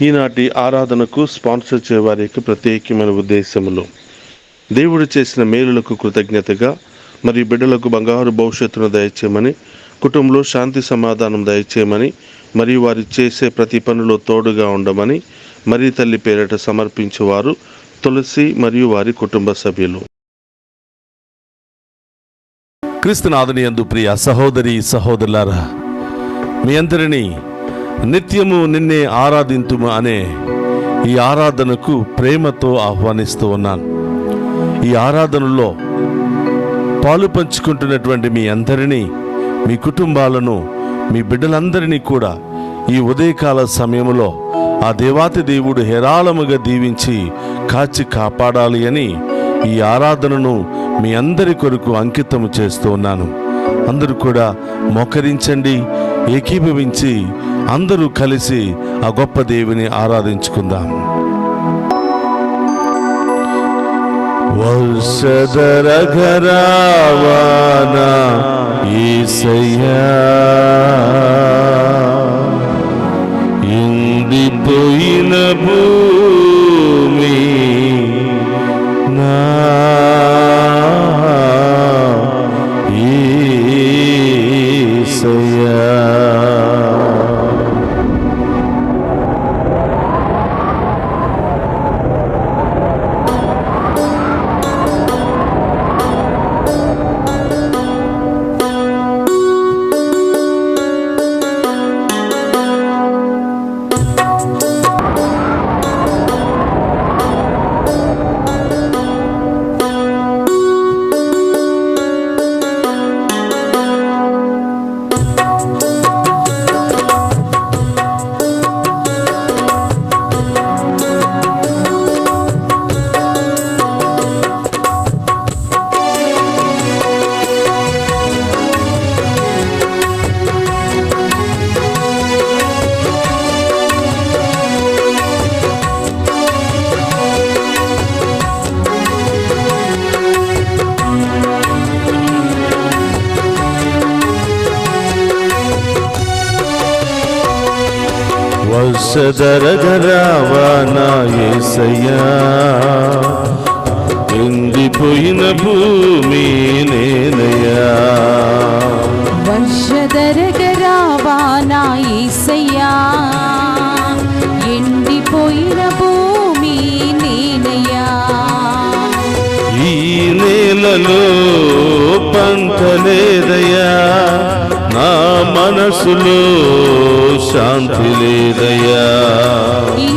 ఈనాటి ఆరాధనకు స్పాన్సర్ చేయవారికి ప్రత్యేకమైన ఉద్దేశములు దేవుడు చేసిన మేలులకు కృతజ్ఞతగా మరియు బిడ్డలకు బంగారు భవిష్యత్తును దయచేయమని, కుటుంబంలో శాంతి సమాధానం దయచేయమని మరియు వారి చేసే ప్రతి పనిలో తోడుగా ఉండమని మరి తల్లి పేరిట సమర్పించేవారు తులసి మరియు వారి కుటుంబ సభ్యులు. క్రీస్తునాథుని యందు ప్రియ సహోదరి సహోదరులారా, మీ అందరినీ నిత్యము నిన్నే ఆరాధింతుము అనే ఈ ఆరాధనకు ప్రేమతో ఆహ్వానిస్తూ ఉన్నాను. ఈ ఆరాధనలో పాలు పంచుకుంటున్నటువంటి మీ అందరినీ, మీ కుటుంబాలను, మీ బిడ్డలందరినీ కూడా ఈ ఉదయకాల సమయంలో ఆ దేవాతి దేవుడు హేరాళముగా దీవించి కాచి కాపాడాలి అని ఈ ఆరాధనను మీ అందరి కొరకు అంకితము చేస్తూ ఉన్నాను. అందరూ కూడా మోకరించండి, ఏకీభవించి అందరూ కలిసి ఆ గొప్ప దేవుని ఆరాధించుకుందాం. వర్షధర ఘరావాన యేసయ్యా, ఎండిపోయిన భూమి నా యేసయ్యా. వర్షధర ఘరావాన యేసయ్యా, ఎండిపోయిన భూమి నేనయ్యా. వర్షధర ఘరావాన యేసయ్యా, ఎండిపోయిన భూమి నేనయ్యా. ఈ నేలలో పంట లేదయ్యా, నా మనసులో శాంతి లేదయ్యా. ఈ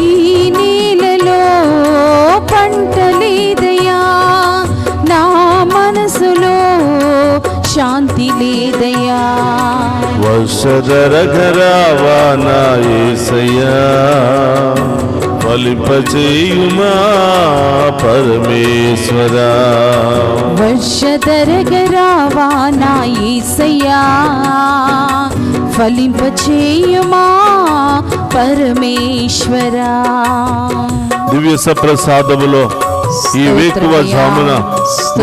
నేలలో పంట లేదయ్యా, నా మనసులో శాంతి లేదయ్యా. వర్షధర ఘరావాన యేసయ్యా, ఫలింపచేయుమా పరమేశ్వరా. వర్షధర ఘరావాన యేసయ్యా, ఫలింపచేయుమా పరమేశ్వరా. దివ్య సప్రసాదములో ఈ వేకువ జామున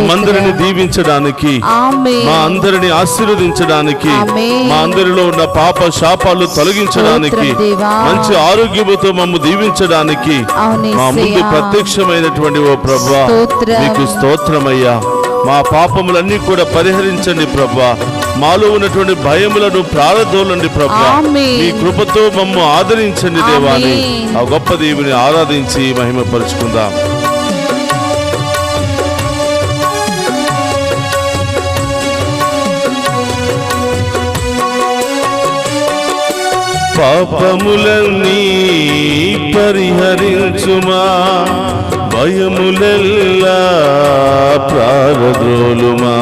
మందరిని దీవించడానికి, మా అందరిని ఆశీర్వదించడానికి, మా అందరిలో ఉన్న పాప శాపాలు తొలగించడానికి, మంచి ఆరోగ్యముతో మమ్ము దీవించడానికి మా ముందు ప్రత్యక్షమైనటువంటి ఓ ప్రభువా, నీకు స్తోత్రమయ్యా. మా పాపములన్నీ కూడా పరిహరించండి ప్రభువా. మాలో ఉన్నటువంటి భయములను ప్రారదోలండి ప్రభువా. మీ కృపతో మమ్ము ఆదరించండి దేవాని. ఆ గొప్ప దేవుని ఆరాధించి మహిమపరుచుకుందాం. పాపములన్నీ పరిహరించుమా, భయములెల్లా ప్రారద్రోలుమా.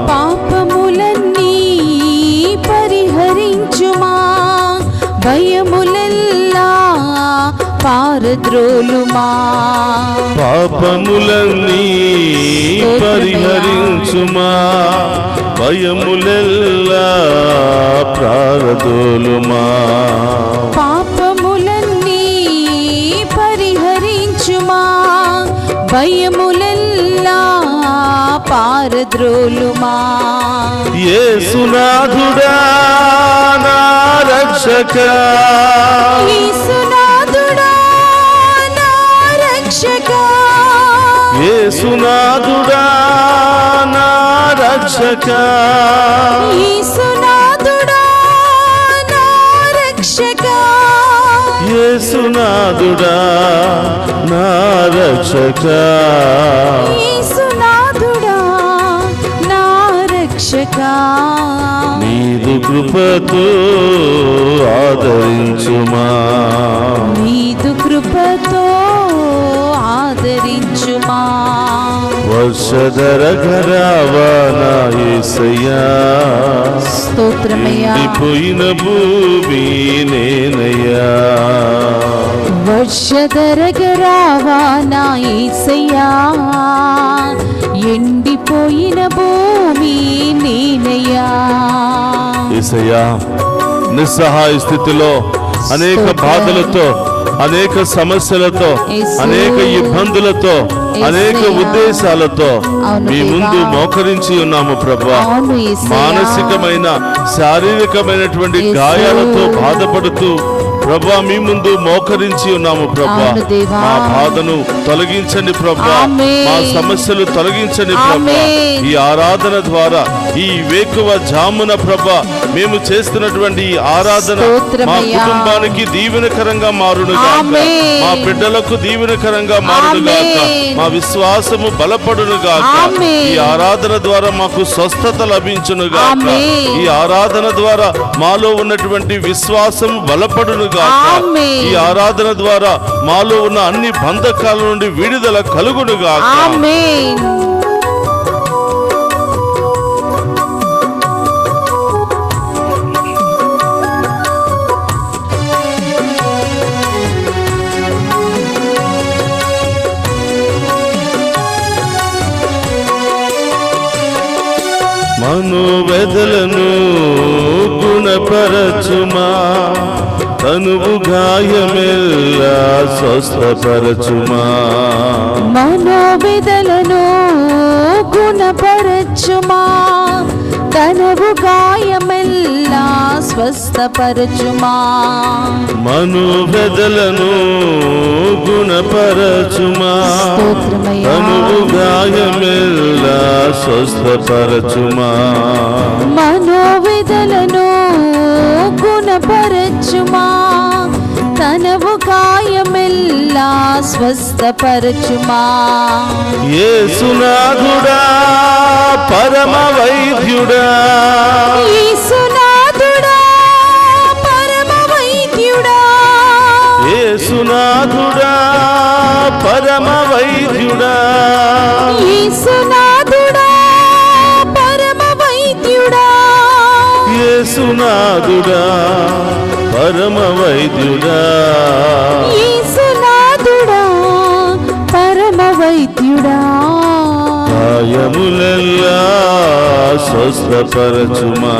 పాపములన్నీ పరిహరించుమా, భయములెల్లా పారద్రోలుమా. పాపములన్నీ పరిహరించుమా, భయములెల్లా ప్రారదోలుమా. పాపములన్నీ పరిహరించుమా, భయములెల్లా పారద్రోలుమా. యేసునాథుడా నా రక్షక, యేసునాథుడా యేసునాథుడా నా రక్షక, యేసునాథుడా నా రక్షక, యేసునాథుడా నా రక్షక, యేసునాథుడా నా రక్షక. నీదు కృపతో ఆదరించుమా, నీదు కృపతో ఆదరించుమా. వర్షధర ఘరావా నా యేసయ్యా, స్తోత్రమయ్యా. ఎండిపోయిన భూమి నేనయ్యా, వర్షధరగరావా నా యేసయ్యా, ఎండిపోయిన భూమి నేనయ్యా. యేసయ్యా, నిస్సహాయ స్థితిలో అనేక బాధలతో, అనేక సమస్యలతో, అనేక ఇబ్బందులతో, అనేక ఉద్దేశాలతో మీ ముందు మోకరించి ఉన్నాము ప్రభా. మానసికమైన శారీరకమైనటువంటి గాయాలతో బాధపడుతూ ప్రభా మీ ముందు మోకరించి ఉన్నాము ప్రభా. మా బాధను తొలగించండి ప్రభా, మా సమస్యలు తొలగించండి ప్రభా. ఈ ఆరాధన ద్వారా ఈ వేకువ జామున ప్రభా మేము చేస్తున్నటువంటి ఈ ఆరాధన మా కుటుంబానికి దీవెనకరంగా మారునుగాక, మా బిడ్డలకు దీవెనకరంగా మారునుగాక, మా విశ్వాసము బలపడునుగాక. ఈ ఆరాధన ద్వారా మాకు స్వస్థత లభించునుగాక, ఈ ఆరాధన ద్వారా మాలో ఉన్నటువంటి విశ్వాసం బలపడునుగాక. ఈ ఆరాధన ద్వారా మాలో ఉన్న అన్ని బంధకాల నుండి విడుదల కలుగునుగాక. మనోవేదలను గుణపరచుమా, తనువు గాయమెల్లా స్వస్థపరచుమా. మనోవేదలను గుణపరచుమా, తనువు గాయమెల్లా స్వస్థపరచుమా. మనోవేదలను గుణపరచుమా, తనువు గాయమెల్లా స్వస్థపరచుమా. మనోవేదలను గుణపరచుమా, తనవు గాయమెల్లా స్వస్థపరచుమా. యేసునాథుడా పరమ వైద్యుడా, యేసునాథుడా పరమ వైద్యుడా, యేసునాథుడా పరమ వైద్యుడా, యేసునాథుడా పరమ వైద్యుడా, యేసునాథుడా పరమ వైద్యుడా, యేసునాథుడా పరమ వైద్యుడా. గాయములెల్లా స్వస్థపరచుమా,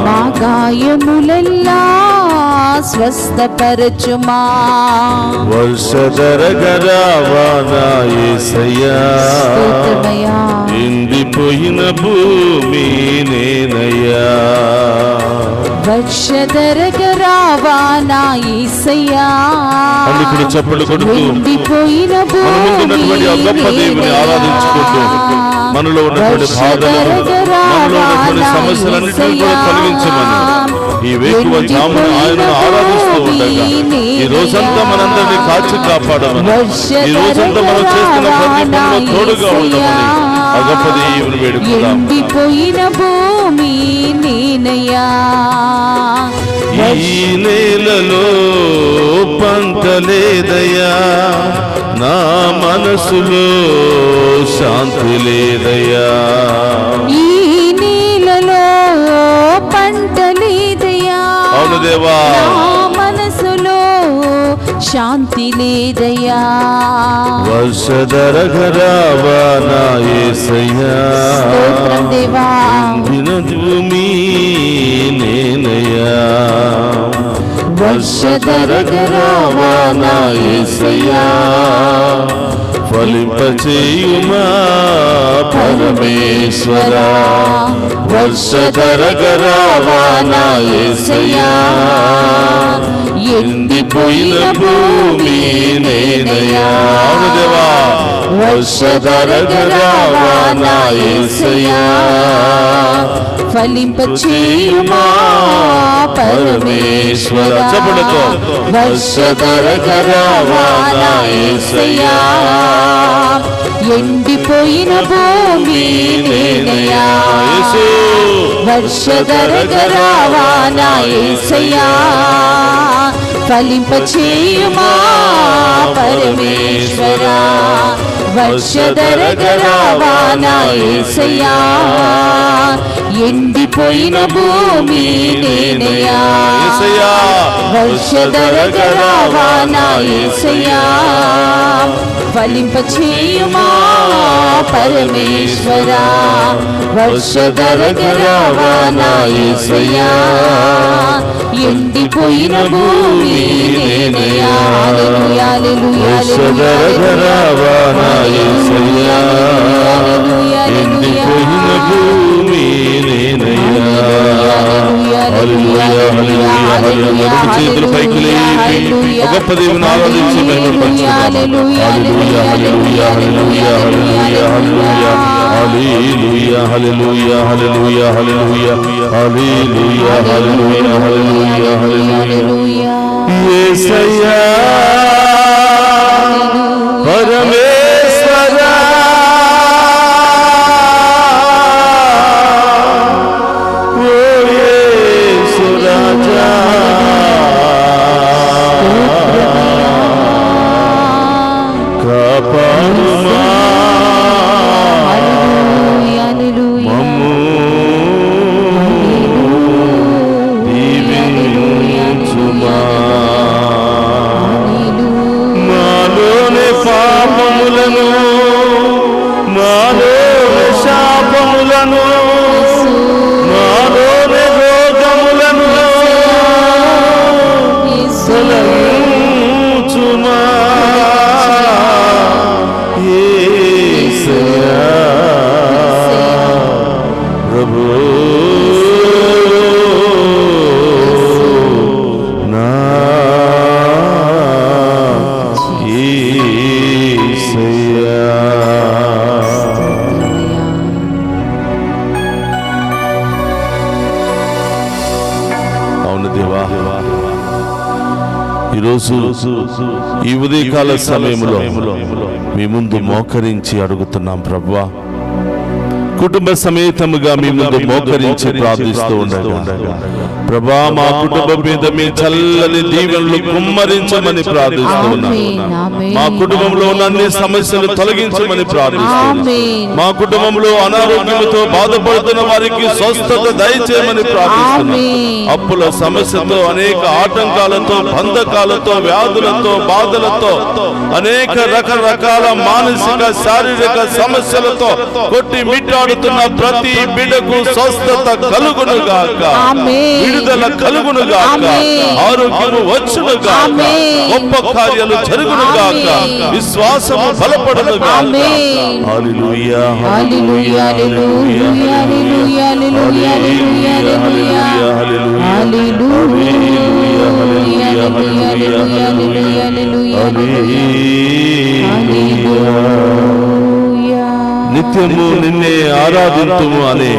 మా గాయములెల్లా స్వస్థపరచుమా. వర్షధర ఘరావా నా యేసయ్యా, స్తోత్రమయ్యా. ఎండిపోయిన భూమి నేనయ్యా, వర్షధరగరావా నా యేసయ్యా, అందుకు చప్పట్లు కొడుతూ ఎండిపోయిన మన ముందున్నటువంటి ఆ గొప్ప దేవుని ఆరాధించుకుంటూ మనలో ఉన్నటువంటి బాధలను, మనలో ఉన్నటువంటి సమస్యలన్నింటినీ కూడా తొలగించమని ఈ వేకువ జామున ఆయనను ఆరాధిస్తూ ఉండగా ఈ రోజంతా మనందరినీ కాచి కాపాడమని, ఈ రోజంతా మనం చేస్తున్న ప్రతి పనిలో తోడుగా ఉండమని ఆ గొప్ప దేవుని వేడుకుందాం. ఎండిపోయిన భూమి నేనయ్యా, ఈ నేలలో పంట లేదయ్యా, నా మనసులో శాంతి లేదయ్యా. ఈ నీళ్ళలో పంట లేదయ్యా, అవును దేవా, నా మనసులో శాంతి లేదయ్యా. వర్షధర ఘరావా నా యేసయ్యా, స్తోత్రం దేవా. ఎండిన భూమి నేనయ్యా, వర్షధర ఘరావా నా యేసయ్యా, ఫలింపచేయుమా పరమేశ్వరా. వర్షధర ఘరావా నా యేసయ్యా, ఎండిపోయిన భూమి నేనయ్యా. అవును దేవా, వర్షధరగరావా నా యేసయ్యా ఫలింపచేయుమా పరమేశ్వరా చప్పట్లతో వర్షధరగరావా నా యేసయ్యా ఎండిపోయిన భూమి నేనయ్యా వర్షధరగరావా నా యేసయ్యా ఫలింపచేయుమా పరమేశ్వరా వర్షధరగరావా నా యేసయ్యా ఎండిపోయిన భూమి నేనయ్యా వర్షధరగరావా నా యేసయ్యా ఫలింపచేయుమా పరమేశ్వరా వర్షధరగరావా నా యేసయ్యా ఎండిపోయిన భూమి నేనయ్యా హల్లెలూయా వర్షధరగరావా నా యేసయ్యా ఎండిపోయిన భూమి నేనయ్యా హల్లెలూయా హల్లెలూయా హల్లెలూయా రెండు చేతులు పైకి లేపి ఒక గొప్ప దేవుని ఆరాధించి మహిమపరచుదాం హల్లెలూయా హల్లెలూయా హల్లెలూయా హల్లెలూయా హల్లెలూయా హల్లెలూయా హల్లెలూయా హల్లెలూయా హల్లెలూయా హల్లెలూయా హల్లెలూయా హల్లెలూయా యేసయ్యా పరమేశ్వరా ఓ యేసు రాజా కాపాడుమా మమ్ము దీవించుమా మాలోని పాపములను మాలోని శాపములను మాలోని రోగములను తొలగించుమా యేసయ్యా ప్రభు నా యేసయ్యా అవును దేవా ఈరోజు ఈ ఉదయకాల సమయంలో మీ ముందు మోకరించి అడుగుతున్నాం ప్రభువా కుటుంబ సమేతముగా మీ ముందు మోకరించి ప్రార్థిస్తూ ఉండగా ప్రభా మా కుటుంబం మీద మీ చల్లని దీవెనలు కుమ్మరించమని ప్రార్థిస్తూ ఉన్నాం మా కుటుంబంలో ఉన్న అన్ని సమస్యలు తొలగించమని ప్రార్థిస్తున్నాం మా కుటుంబంలో అనారోగ్యంతో బాధపడుతున్న వారికి స్వస్థత దయచేయమని ప్రార్థిస్తున్నాం అప్పుల సమస్యతో అనేక ఆటంకాలతో బంధకాలతో వ్యాధులతో బాధలతో అనేక రకరకాల మానసిక శారీరక సమస్యలతో కొట్టి మిట్టాడుతున్న ప్రతి బిడ్డకు స్వస్థత కలుగును గాక విడుదల కలుగును గాక ఆరోగ్యము వచ్చును గాక గొప్ప కార్యాలు జరుగును గాక విశ్వాసము బలపడును గాక హల్లెలూయా హల్లెలూయా హల్లెలూయా హల్లెలూయా హల్లెలూయా హల్లెలూయా హల్లెలూయా హల్లెలూయా నిత్యము నిన్నే ఆరాధింతుము అనే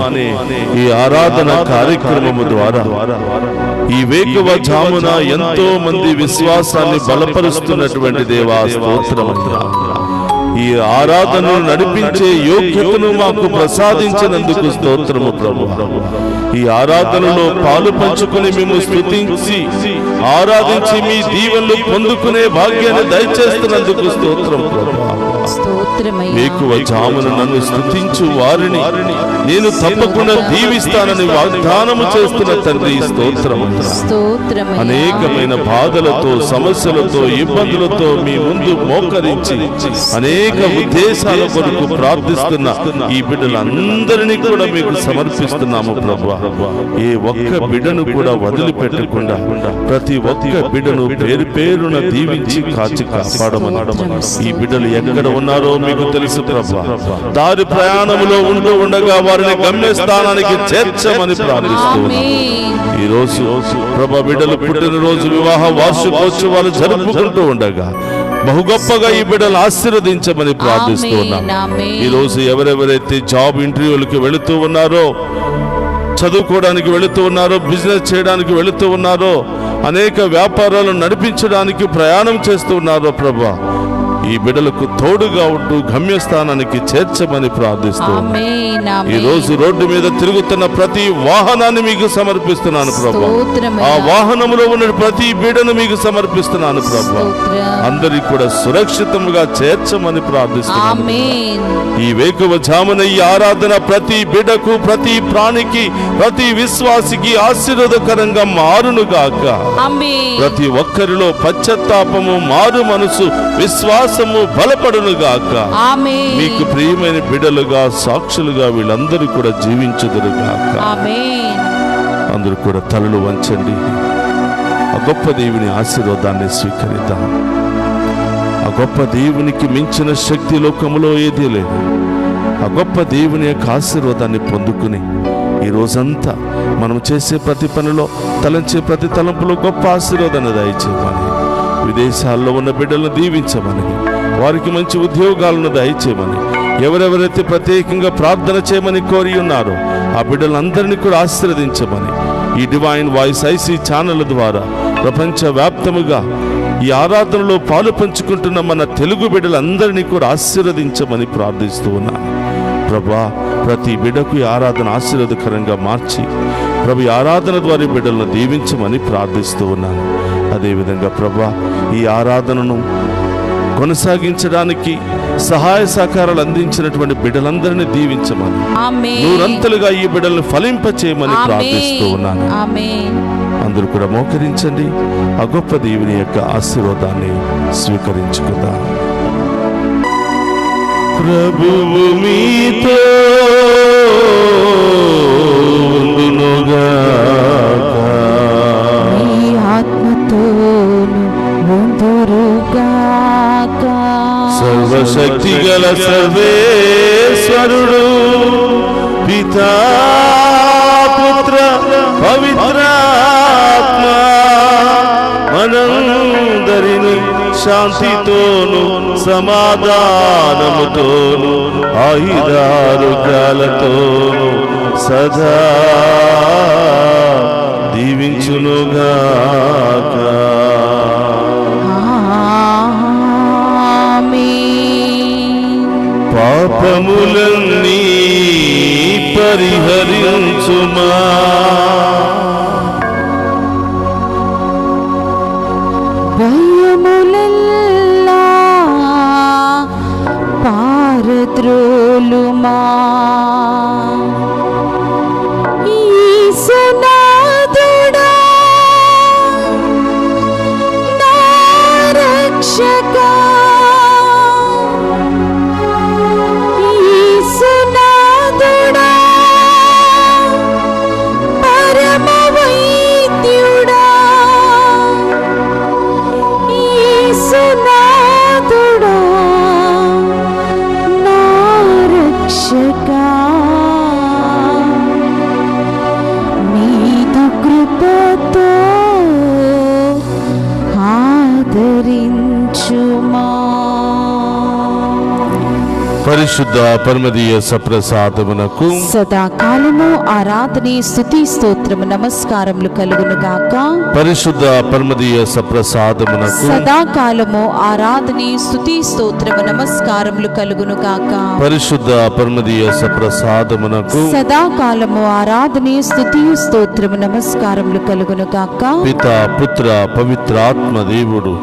ఈ ఆరాధన కార్యక్రమము ద్వారా ఈ వేకువ జామున ఎంతో మంది విశ్వాసాన్ని బలపరుస్తున్నటువంటి దేవా స్తోత్రమయ్యా. ఈ ఆరాధనను నడిపించే యోగ్యతను మాకు ప్రసాదించినందుకు స్తోత్రము ప్రభువా. ఈ ఆరాధనలో పాలు పంచుకుని మేము స్తుతించి ఆరాధించి మీ దీవెనలు పొందుకునే భాగ్యాన్ని దయచేస్తున్నందుకు స్తోత్రం ప్రభువా. వేకువ జామున నన్ను స్తుతించు వారిని నేను తప్పకుండా దీవిస్తానని వాగ్దానము చేస్తున్న తండ్రి స్తోత్రం. అనేకమైన బాధలతో సమస్యలతో ఇబ్బందులతో మీ ముందు మోకరించి అనేక ఉద్దేశాల కొరకు ప్రార్థిస్తున్న ఈ బిడ్డలందరినీ కూడా మీకు సమర్పిస్తున్నాము ప్రభువా. ఏ ఒక్క బిడ్డను కూడా వదిలిపెట్టకుండా ప్రతి ఒక్క బిడ్డను పేరు పేరున దీవించి కాచి కాపాడమని ఈ బిడ్డలు ఎక్కడ ఉన్నారో మీకు తెలుసు ప్రభువా. దారి ప్రయాణములో ఉంటూ ఉండగా వారిని గమ్యస్థానానికి చేర్చమని ప్రార్థిస్తున్నాము. ఈ రోజు ప్రభా బిడ్డలు పుట్టినరోజు వివాహ వార్షికోత్సవాలు జరుపుకుంటూ ఉండగా బహు గొప్పగా ఈ బిడ్డలు ఆశీర్వదించమని ప్రార్థిస్తూ ఉన్నాను. ఆమేన్. ఈ రోజు ఎవరెవరైతే జాబ్ ఇంటర్వ్యూలకు వెళుతూ ఉన్నారో, చదువుకోవడానికి వెళుతూ ఉన్నారో, బిజినెస్ చేయడానికి వెళుతూ ఉన్నారో, అనేక వ్యాపారాలను నడిపించడానికి ప్రయాణం చేస్తూ ఉన్నారో ప్రభా, ఈ బిడ్డలకు తోడుగా ఉంటూ గమ్యస్థానానికి చేర్చమని ప్రార్థిస్తూ ఉన్నాను. ఆమేన్, ఆమేన్. ఈ రోజు రోడ్డు మీద తిరుగుతున్న ప్రతి వాహనాన్ని మీకు సమర్పిస్తున్నాను ప్రభా. స్తోత్రమయ్యా. ఆ వాహనంలో ఉన్న ప్రతి బిడ్డను మీకు సమర్పిస్తున్నాను ప్రభా. స్తోత్రం. అందరికి కూడా సురక్షితంగా చేర్చమని ప్రార్థిస్తున్నాను. ఆమేన్. ఈ వేకువ జామున ఈ ఆరాధన ప్రతి బిడ్డకు, ప్రతి ప్రాణికి, ప్రతి విశ్వాసికి ఆశీర్వాదకరంగా మారునుగాక. ఆమేన్. ప్రతి ఒక్కరిలో పశ్చాత్తాపము, మారు మనసు, విశ్వాసము బలపడునుగాక. ఆమేన్. మీకు ప్రియమైన బిడ్డలుగా, సాక్షులుగా వీళ్ళందరూ కూడా జీవించుదురుగాక. ఆమేన్. అందరూ కూడా తలలు వంచండి. ఆ గొప్ప దేవుని ఆశీర్వాదాన్ని స్వీకరిద్దాం. ఆ గొప్ప దేవునికి మించిన శక్తి లోకములో ఏదీ లేదు. ఆ గొప్ప దేవుని యొక్క ఆశీర్వాదాన్ని పొందుకుని ఈ రోజంతా మనం చేసే ప్రతి పనిలో, తలంచే ప్రతి తలంపులో గొప్ప ఆశీర్వాదాన్ని దయచేయమని, విదేశాల్లో ఉన్న బిడ్డలను దీవించమని, వారికి మంచి ఉద్యోగాలను దయచేయమని, ఎవరెవరైతే ప్రత్యేకంగా ప్రార్థన చేయమని కోరి ఉన్నారో ఆ బిడ్డలందరినీ కూడా ఆశీర్వదించమని, ఈ డివైన్ వాయిస్ ఐసీ ఛానల్ ద్వారా ప్రపంచవ్యాప్తముగా ఈ ఆరాధనలో పాలు పంచుకుంటున్న మన తెలుగు బిడ్డలందరినీ కూడా ఆశీర్వదించమని ప్రార్థిస్తూ ఉన్నాను. ప్రభా, ప్రతి బిడ్డకు ఈ ఆరాధన ఆశీర్వాదకరంగా మార్చి ప్రభు ఈ ఆరాధన ద్వారా ఈ బిడ్డలను దీవించమని ప్రార్థిస్తూ ఉన్నాను. అదేవిధంగా ప్రభా, ఈ ఆరాధనను కొనసాగించడానికి సహాయ సహకారాలు అందించినటువంటి బిడ్డలందరినీ దీవించమని, ఆమేన్. నూరంతలుగా ఈ బిడ్డలను ఫలింపచేయమని ప్రార్థిస్తూ ఉన్నాను. ఆమేన్. అందరూ కూడా మోకరించండి. ఆ గొప్ప దేవుని యొక్క ఆశీర్వాదాన్ని స్వీకరించుకుందాం. ప్రభువు మీతో ఉండునుగాక. మీ ఆత్మతోను ఉందురుగాక. సర్వశక్తి గల సర్వేశ్వరుడు పితా, పుత్ర, పవిత్రాత్మ మనందరిని శాంతితోను, సమాధానముతోను, ఆయుధారోగ్యాలతోను సదా దీవించునుగాక. ఆమేన్. పాపములన్నీ పరిహరించుమా, భయములెల్లా పారద్రోలుమా. యేసునాథుడా, నా రక్షకా, యేసునాథుడా, పరమ వైద్యుడా, యేసునాథుడా, నా రక్షకా, నీదు కృపతో ఆదరించుమా. పరిశుద్ధ పరమదీయ సప్రసాదమునకు సదాకాలము ఆరాధనే స్తుతి స్తోత్రము నమస్కారములు కలుగునుగాక. పరిశుద్ధ పరమదీయ సప్రసాదమునకు సదాకాలము ఆరాధనే స్తుతి స్తోత్రము నమస్కారములు కలుగునుగాక. పరిశుద్ధ పరమదీయ సప్రసాదమునకు సదాకాలము ఆరాధనే స్తుతి స్తోత్రము నమస్కారములు కలుగునుగాక. పితా, పుత్ర, పవిత్రాత్మ దేవుడు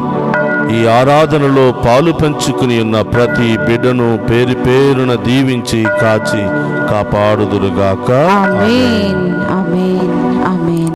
ఈ ఆరాధనలో పాలు పంచుకుని ఉన్న ప్రతి బిడ్డను పేరు పేరున దీవించి కాచి కాపాడుదురుగాక. ఆమేన్, ఆమేన్, ఆమేన్.